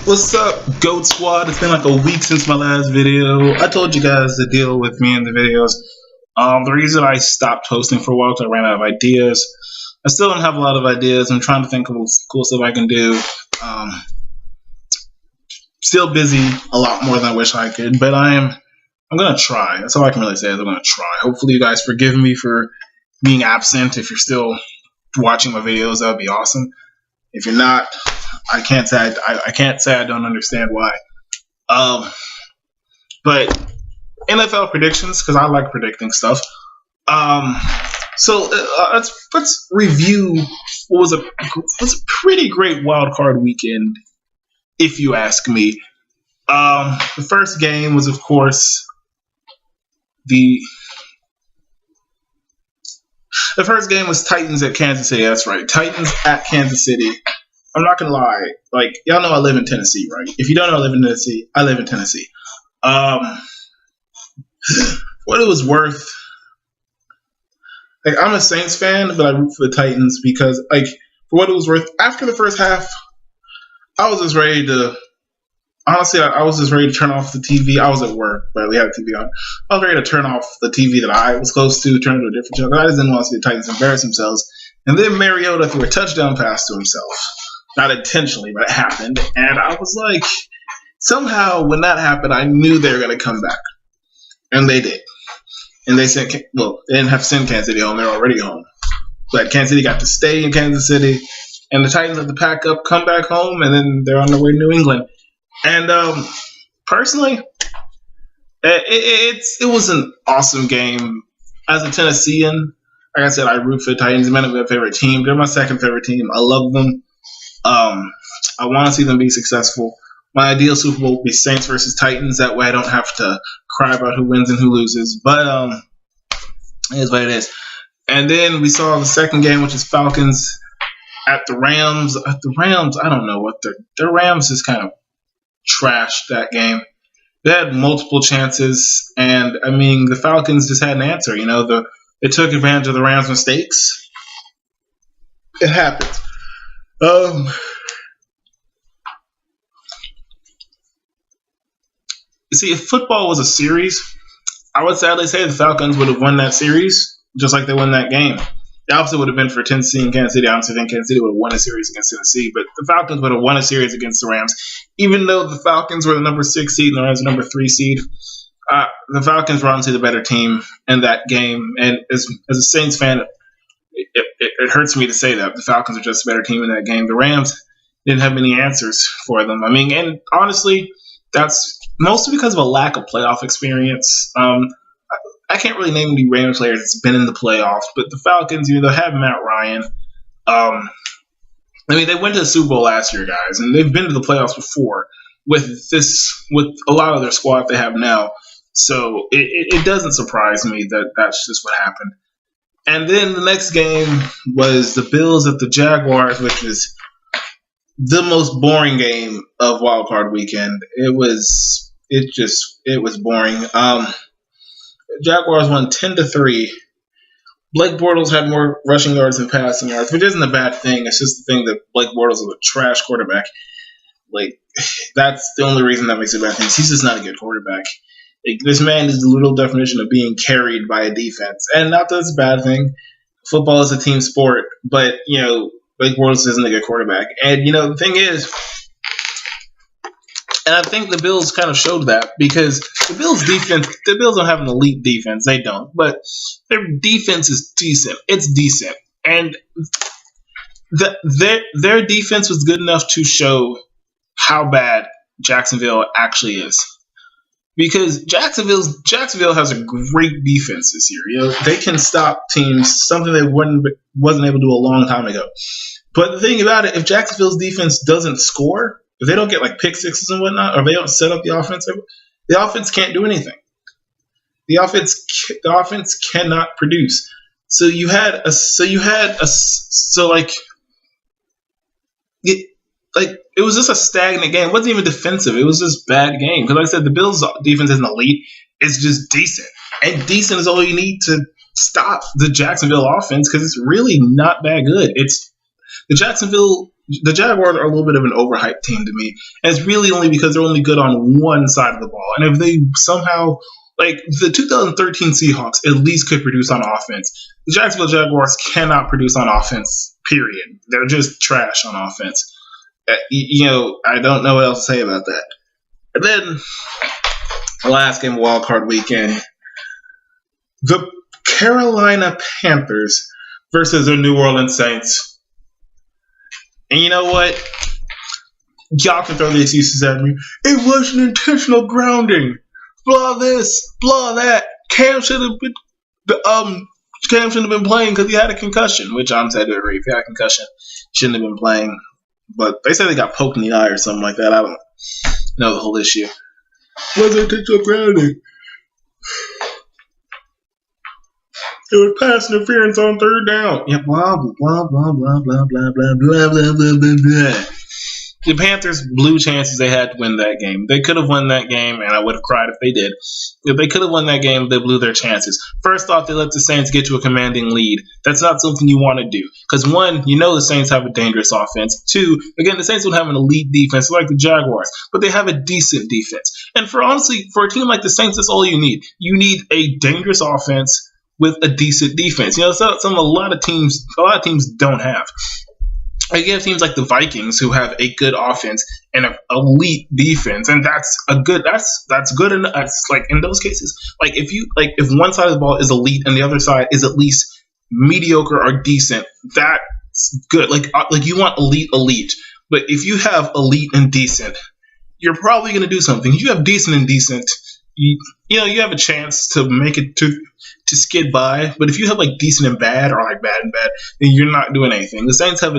What's up, Goat Squad? It's been like a week since my last video. I told you guys the deal with me and the videos. The reason I stopped posting for a while is I ran out of ideas. I still don't have a lot of ideas. I'm trying to think of cool stuff I can do. Um, Still busy a lot more than I wish I could, but I'm gonna try. That's all I can really say is I'm gonna try. Hopefully, you guys forgive me for being absent. If you're still watching my videos, that would be awesome. If you're not, I can't say I can't say I don't understand why. Um, but NFL predictions, because I like predicting stuff. Um, let's review what was a pretty great wild card weekend, if you ask me. The first game was, of course, the first game was Titans at Kansas City. That's right, Titans at Kansas City. I'm not gonna lie, like y'all know I live in Tennessee, right? If you don't know I live in Tennessee, I live in Tennessee. What it was worth, like I'm a Saints fan, but I root for the Titans because, like, for what it was worth, after the first half, I was just ready to. Honestly, I was just ready to turn off the TV. I was at work, but we had a TV on. I was ready to turn off the TV that I was close to, turn it to a different channel. I just didn't want to see the Titans embarrass themselves. And then Mariota threw a touchdown pass to himself. Not intentionally, but it happened. And I was like, somehow when that happened, I knew they were going to come back. And they did. And they sent, well, they didn't have to send Kansas City home. They're already home. But Kansas City got to stay in Kansas City. And the Titans had to pack up, come back home, and then they're on their way to New England. And personally, it was an awesome game. As a Tennessean, like I said, I root for the Titans. They're my favorite team. They're my second favorite team. I love them. I want to see them be successful. My ideal Super Bowl would be Saints versus Titans. That way I don't have to cry about who wins and who loses. But it is what it is. And then we saw the second game, which is Falcons at the Rams. At the Rams, I don't know what the Rams just kind of trashed that game. They had multiple chances, and I mean the Falcons just had an answer. You know, they took advantage of the Rams' mistakes. It happens. You see, if football was a series, I would sadly say the Falcons would have won that series, just like they won that game. The opposite would have been for Tennessee and Kansas City. I honestly think Kansas City would have won a series against Tennessee, but the Falcons would have won a series against the Rams. Even though the Falcons were the number 6 seed and the Rams were the number 3 seed, the Falcons were honestly the better team in that game. And as a Saints fan, it hurts me to say that. The Falcons are just a better team in that game. The Rams didn't have many answers for them. I mean, and honestly, that's mostly because of a lack of playoff experience. I can't really name any Rams players that's been in the playoffs, but the Falcons, you know, they have Matt Ryan. I mean, they went to the Super Bowl last year, guys, and they've been to the playoffs before with a lot of their squad they have now. So it doesn't surprise me that that's just what happened. And then the next game was the Bills at the Jaguars, which was the most boring game of Wild Card Weekend. It was boring. Jaguars won 10-3. Blake Bortles had more rushing yards than passing yards, which isn't a bad thing. It's just the thing that Blake Bortles is a trash quarterback. Like, that's the only reason that makes it a bad thing. He's just not a good quarterback. Like, this man is the literal definition of being carried by a defense. And not that it's a bad thing. Football is a team sport, but, you know, Blake Bortles isn't a good quarterback. And, you know, the thing is, and I think the Bills kind of showed that because the Bills don't have an elite defense. They don't. But their defense is decent. It's decent. And their defense was good enough to show how bad Jacksonville actually is. Because Jacksonville has a great defense this year. You know, they can stop teams, something they wasn't able to do a long time ago. But the thing about it, if Jacksonville's defense doesn't score, if they don't get like pick sixes and whatnot, or they don't set up the offense can't do anything. The offense cannot produce. It was just a stagnant game. It wasn't even defensive. It was just bad game. Because like I said, the Bills' defense isn't elite. It's just decent. And decent is all you need to stop the Jacksonville offense because it's really not that good. The Jacksonville The Jaguars are a little bit of an overhyped team to me. And it's really only because they're only good on one side of the ball. And if they somehow, like the 2013 Seahawks, at least could produce on offense. The Jacksonville Jaguars cannot produce on offense, period. They're just trash on offense. I don't know what else to say about that. And then, the last game of Wild Card Weekend, the Carolina Panthers versus the New Orleans Saints. And you know what? Y'all can throw the excuses at me. It wasn't intentional grounding. Blah this, blah that. Cam should have been playing because he had a concussion, which I'm sad to agree. If he had a concussion, he shouldn't have been playing. But they say they got poked in the eye or something like that. I don't know the whole issue. Wasn't intentional grounding. It was pass interference on third down. Yeah, blah, blah, blah, blah, blah, blah, blah, blah, blah, blah, blah, blah, blah. The Panthers blew chances they had to win that game. They could have won that game, and I would have cried if they did. If they could have won that game, they blew their chances. First off, they let the Saints get to a commanding lead. That's not something you want to do. Because, one, the Saints have a dangerous offense. Two, again, the Saints don't have an elite defense like the Jaguars, but they have a decent defense. And for a team like the Saints, that's all you need. You need a dangerous offense with a decent defense. A lot of teams don't have. You have teams like the Vikings who have a good offense and an elite defense, and that's good. That's like in those cases, like if one side of the ball is elite and the other side is at least mediocre or decent, that's good. Like you want elite, but if you have elite and decent, you're probably going to do something. If you have decent and decent, you have a chance to make it to skid by. But if you have like decent and bad or like bad and bad, then you're not doing anything. The Saints have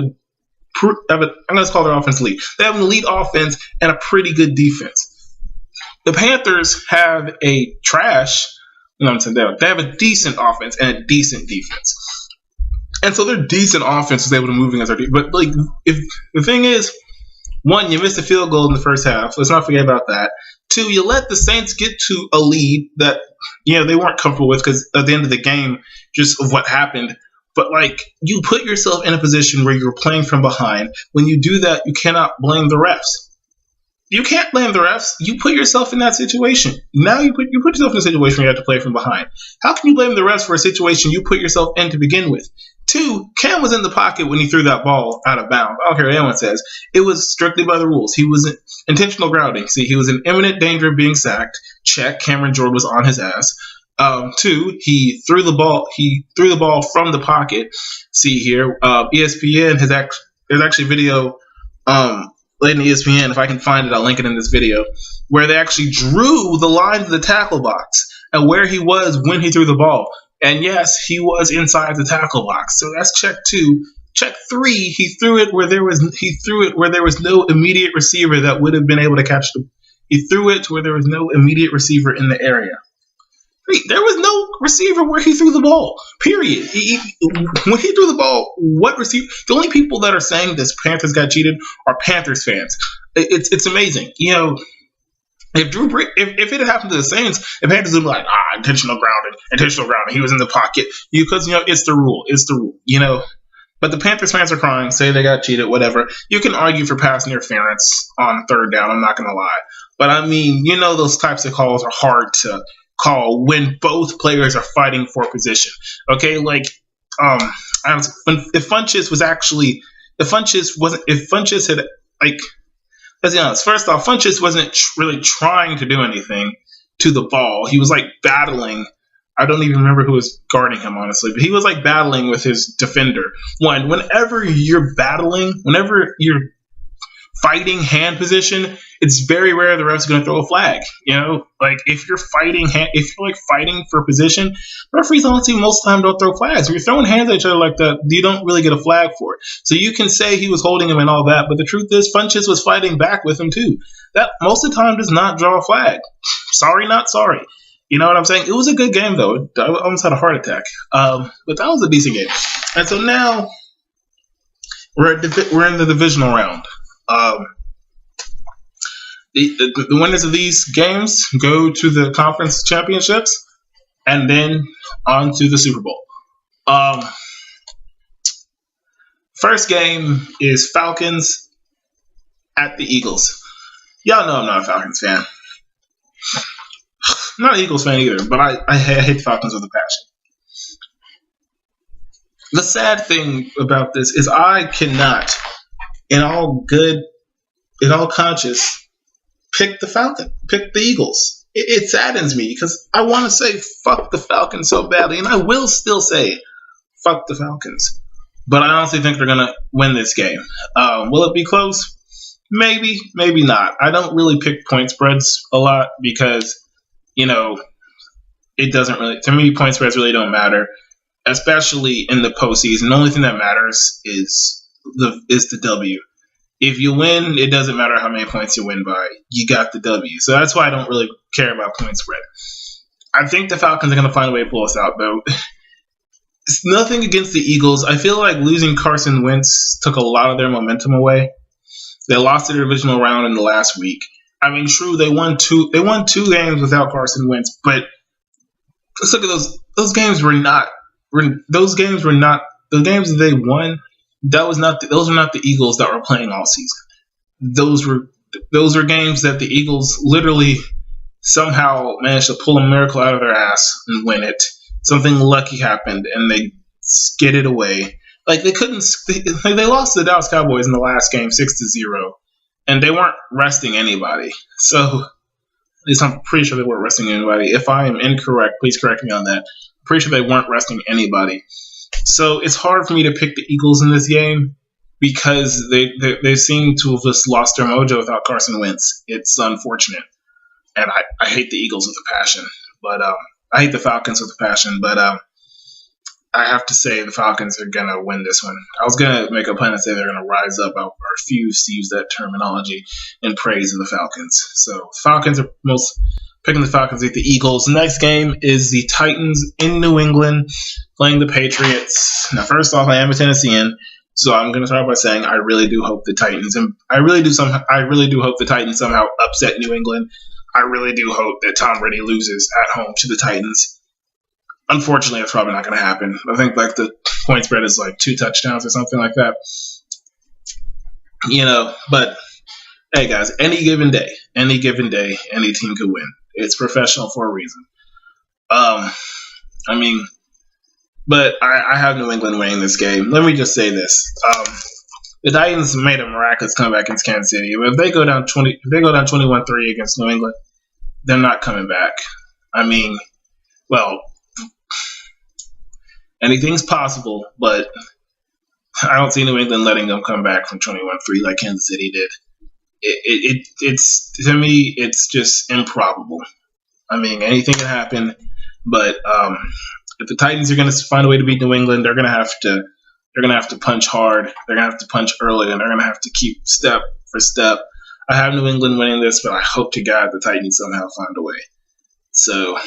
I'm going to call their offense elite. They have an elite offense and a pretty good defense. The Panthers have a trash. They have a decent offense and a decent defense. And so their decent offense is able to move against our defense. But like, if the thing is, one, you missed a field goal in the first half. Let's not forget about that. Two, you let the Saints get to a lead that they weren't comfortable with because at the end of the game, just of what happened. But, you put yourself in a position where you're playing from behind. When you do that, you cannot blame the refs. You can't blame the refs. You put yourself in that situation. Now you put yourself in a situation where you have to play from behind. How can you blame the refs for a situation you put yourself in to begin with? Two, Cam was in the pocket when he threw that ball out of bounds. I don't care what anyone says. It was strictly by the rules. He was intentional grounding. See, he was in imminent danger of being sacked. Check. Cameron Jordan was on his ass. Two, he threw the ball from the pocket. See here, ESPN there's actually video laid in ESPN. If I can find it, I'll link it in this video, where they actually drew the lines of the tackle box and where he was when he threw the ball. And yes, he was inside the tackle box. So that's check two. Check three, he threw it where there was no immediate receiver that would have been able to catch the. He threw it to where there was no immediate receiver in the area. There was no receiver where he threw the ball, period. When he threw the ball, what receiver? The only people that are saying this Panthers got cheated are Panthers fans. It's amazing. If it had happened to the Saints, the Panthers would be like, intentional grounding. He was in the pocket. Because, it's the rule. It's the rule, But the Panthers fans are crying, say they got cheated, whatever. You can argue for pass interference on third down, I'm not going to lie. But, I mean, those types of calls are hard to call when both players are fighting for position. Okay, if Funchess had let's be honest. First off, Funchess wasn't really trying to do anything to the ball. He was battling. I don't even remember who was guarding him, honestly, but he was battling with his defender. Whenever you're fighting hand position, it's very rare the ref's going to throw a flag. If you're fighting for position, referees honestly most of the time don't throw flags. If you're throwing hands at each other like that, you don't really get a flag for it. So you can say he was holding him and all that, but the truth is Funchess was fighting back with him too. That most of the time does not draw a flag. Sorry, not sorry. You know what I'm saying? It was a good game though. I almost had a heart attack. But that was a decent game. And so now we're in the divisional round. The winners of these games go to the conference championships and then on to the Super Bowl. First game is Falcons at the Eagles. Y'all know I'm not a Falcons fan. I'm not an Eagles fan either, but I hate the Falcons with a passion. The sad thing about this is I cannot, in all conscience, pick the Eagles. It saddens me because I want to say fuck the Falcons so badly, and I will still say fuck the Falcons. But I honestly think they're going to win this game. Will it be close? Maybe, maybe not. I don't really pick point spreads a lot because, it doesn't really, to me, point spreads really don't matter, especially in the postseason. The only thing that matters is the W. If you win, it doesn't matter how many points you win by. You got the W. So that's why I don't really care about point spread. I think the Falcons are going to find a way to pull us out, though. It's nothing against the Eagles. I feel like losing Carson Wentz took a lot of their momentum away. They lost the divisional round in the last week. I mean, true, they won two games without Carson Wentz, but let's look at those. Those games were not the games that they won. Those were not the Eagles that were playing all season. Those were games that the Eagles literally somehow managed to pull a miracle out of their ass and win it. Something lucky happened, and they skidded away. Like they lost to the Dallas Cowboys in the last game 6-0, and they weren't resting anybody. So at least I'm pretty sure they weren't resting anybody. If I am incorrect, please correct me on that. I'm pretty sure they weren't resting anybody. So it's hard for me to pick the Eagles in this game because they seem to have just lost their mojo without Carson Wentz. It's unfortunate, and I hate the Eagles with a passion, but I hate the Falcons with a passion, but I have to say the Falcons are going to win this one. I was going to make a pun and say they're going to rise up. I refuse to use that terminology in praise of the Falcons. So Falcons are picking the Falcons to beat the Eagles. The next game is the Titans in New England playing the Patriots. Now, first off, I am a Tennessean, so I'm going to start by saying I really do hope the Titans hope the Titans somehow upset New England. I really do hope that Tom Brady loses at home to the Titans. Unfortunately, that's probably not going to happen. I think the point spread is 2 touchdowns or something like that. But hey, guys, any given day, any team could win. It's professional for a reason. But I have New England winning this game. Let me just say this: the Titans made a miraculous comeback against Kansas City. If they go down 21-3 against New England, they're not coming back. Anything's possible, but I don't see New England letting them come back from 21-3 like Kansas City did. It's to me, it's just improbable. Anything can happen, but if the Titans are going to find a way to beat New England, they're going to have to punch hard. They're going to have to punch early, and they're going to have to keep step for step. I have New England winning this, but I hope to God the Titans somehow find a way. So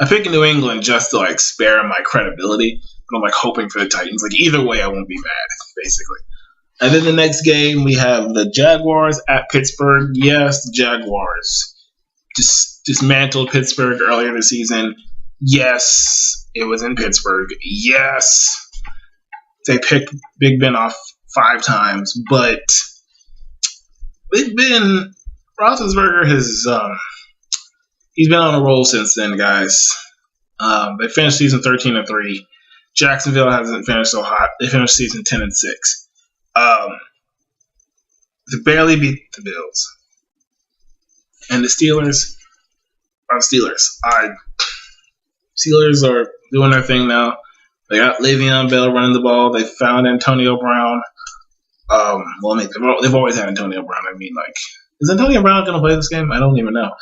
I'm picking New England just to spare my credibility, but I'm hoping for the Titans. Either way, I won't be mad, basically. And then the next game, we have the Jaguars at Pittsburgh. Yes, the Jaguars just dismantled Pittsburgh earlier this season. Yes, it was in Pittsburgh. Yes, they picked Big Ben off 5 times, but Big Ben Roethlisberger has he's been on a roll since then, guys. They finished season 13-3. Jacksonville hasn't finished so hot. They finished season 10-6. They barely beat the Bills. And the Steelers are the Steelers. Steelers are doing their thing now. They got Le'Veon Bell running the ball. They found Antonio Brown. They've always had Antonio Brown. Is Antonio Brown going to play this game? I don't even know.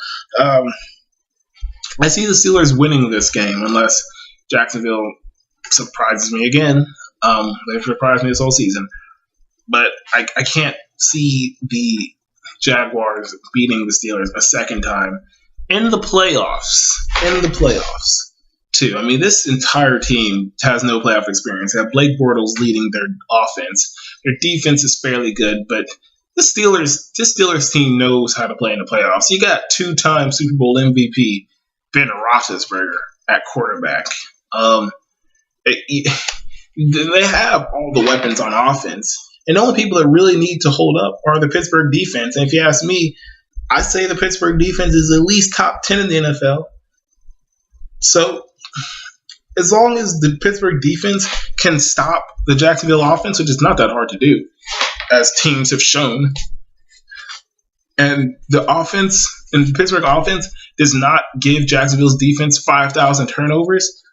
I see the Steelers winning this game unless Jacksonville surprises me again. They've surprised me this whole season. But I can't see the Jaguars beating the Steelers a second time in the playoffs. Too. This entire team has no playoff experience. They have Blake Bortles leading their offense. Their defense is fairly good, but this Steelers team knows how to play in the playoffs. You got 2-time Super Bowl MVP Ben Roethlisberger at quarterback. They have all the weapons on offense. And the only people that really need to hold up are the Pittsburgh defense. And if you ask me, I say the Pittsburgh defense is at least top 10 in the NFL. So as long as the Pittsburgh defense can stop the Jacksonville offense, which is not that hard to do, as teams have shown, and the offense and the Pittsburgh offense does not give Jacksonville's defense 5,000 turnovers,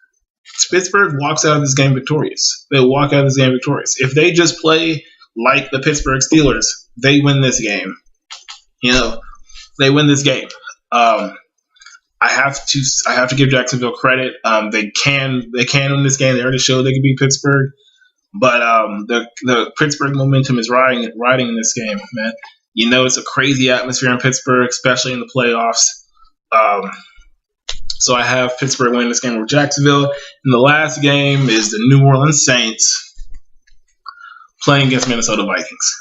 Pittsburgh walks out of this game victorious. They walk out of this game victorious. If they just play like the Pittsburgh Steelers, they win this game. They win this game. I have to give Jacksonville credit. They can win this game. They already showed they can beat Pittsburgh, but the Pittsburgh momentum is riding in this game, man. It's a crazy atmosphere in Pittsburgh, especially in the playoffs. So I have Pittsburgh winning this game over Jacksonville. And the last game is the New Orleans Saints playing against Minnesota Vikings.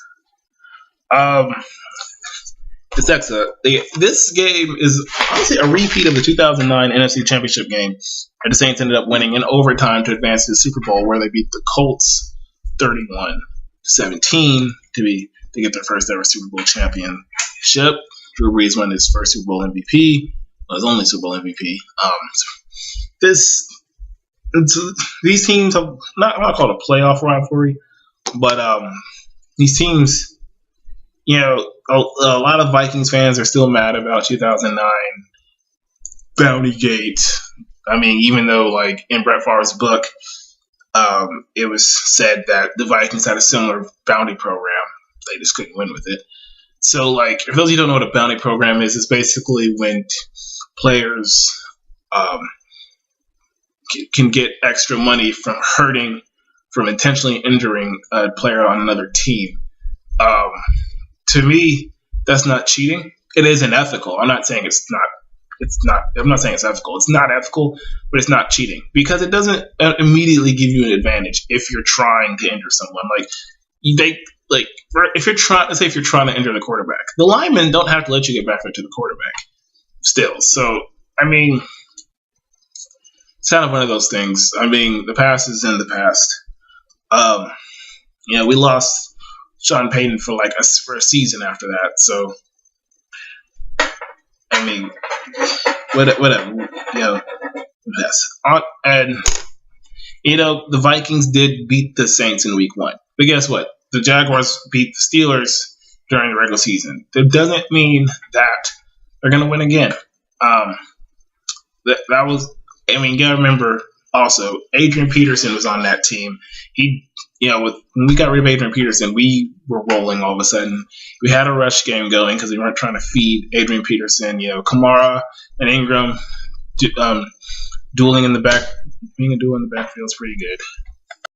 It's excellent. This game is honestly a repeat of the 2009 NFC Championship game, where the Saints ended up winning in overtime to advance to the Super Bowl, where they beat the Colts 31-17 to get their first ever Super Bowl championship. Drew Brees won his first Super Bowl MVP. His only Super Bowl MVP. These teams have I'm not called a playoff rivalry, but these teams, a lot of Vikings fans are still mad about 2009 Bountygate. I mean, even though like in Brett Favre's book, it was said that the Vikings had a similar bounty program. They just couldn't win with it. So, like, for those of you who don't know what a bounty program is, it's basically when players can get extra money from intentionally injuring a player on another team. To me, that's not cheating. It is unethical. I'm not saying it's not. I'm not saying it's ethical. It's not ethical, but it's not cheating because it doesn't immediately give you an advantage if you're trying to injure someone. If you're trying to injure the quarterback, the linemen don't have to let you get back to the quarterback still. So, I mean, it's kind of one of those things. I mean, the past is in the past. We lost Sean Payton for a season after that. So, I mean, whatever. Yes. And the Vikings did beat the Saints in Week 1, but guess what? The Jaguars beat the Steelers during the regular season. That doesn't mean that they're going to win again. You got to remember also, Adrian Peterson was on that team. When we got rid of Adrian Peterson, we were rolling all of a sudden. We had a rush game going because we weren't trying to feed Adrian Peterson. Kamara and Ingram dueling in the back. Being a duel in the backfield is pretty good.